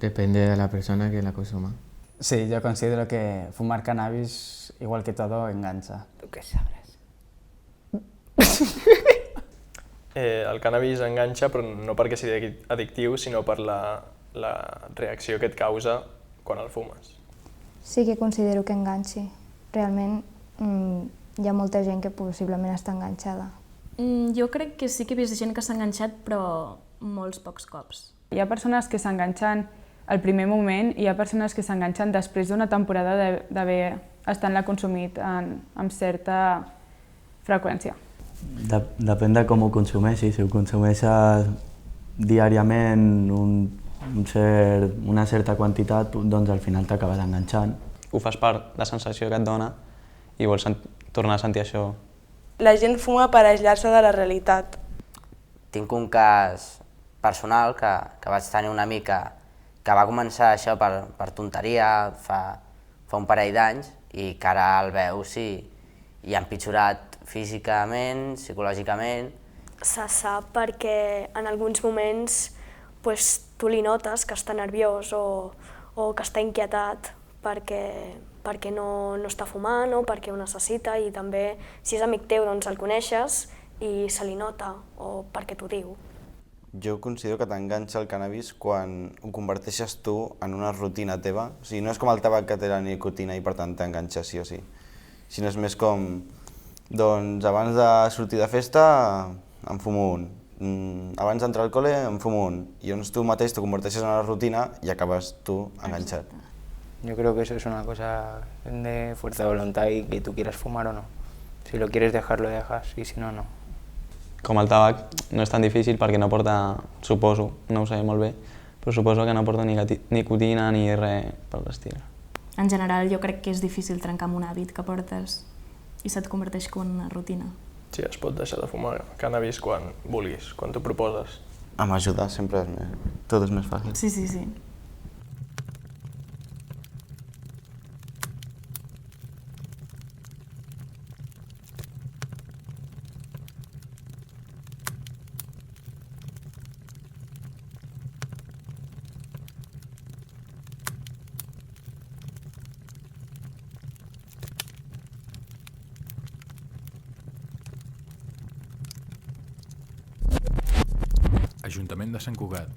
Depende de la persona que la consuma. Sí, yo considero que fumar cannabis, igual que todo, engancha. ¿Tú qué sabrás? El cannabis enganxa, però no perquè sigui addictiu, sinó per la reacció que et causa quan el fumes. Sí que considero que enganxi. Realment hi ha molta gent que possiblement està enganxada. Jo crec que sí que he vist gent que s'ha enganxat, però molts pocs cops. Hi ha persones que s'enganxen al primer moment i hi ha persones que s'enganxen després d'una temporada d'haver estat-la consumit amb certa freqüència. Depèn de com ho consumeixis. Si ho consumeixes diàriament una certa quantitat, doncs al final t'acabes enganxant. Ho fas per la sensació que et dona i vols tornar a sentir això. La gent fuma per aïllar-se de la realitat. Tinc un cas personal que vaig tenir una mica que va començar això per tonteria fa un parell d'anys i que ara el veus i ha empitjorat físicament, psicològicament. Se sap perquè en alguns moments tu li notes que està nerviós o que està inquietat perquè no està fumant o perquè ho necessita, i també si és amic teu doncs el coneixes i se li nota o perquè t'ho diu. Jo considero que t'enganxa el cannabis quan ho converteixes tu en una rutina teva. O sigui, no és com el tabac que té la nicotina i per tant t'enganxa sí o sí, sinó és més com, doncs abans de sortir de festa em fumo un, abans d'entrar al col·le em fumo un, i llavors tu mateix t'ho converteixes en una rutina i acabes tu enganxat. Yo creo que eso es una cosa de fuerza de voluntad y que tú quieras fumar o no. Si lo quieres dejar, lo dejas, y si no, no. Com el tabac no és tan difícil perquè no porta, suposo, no ho sé molt bé, però suposo que no porta ni nicotina ni res per l'estil. En general jo crec que és difícil trencar amb un hàbit que portes i se't converteix com una rutina. Sí, es pot deixar de fumar cannabis quan vulguis, quan t'ho proposes. Amb ajudar sempre tot és més fàcil. Sí, sí, sí. Ajuntament de Sant Cugat.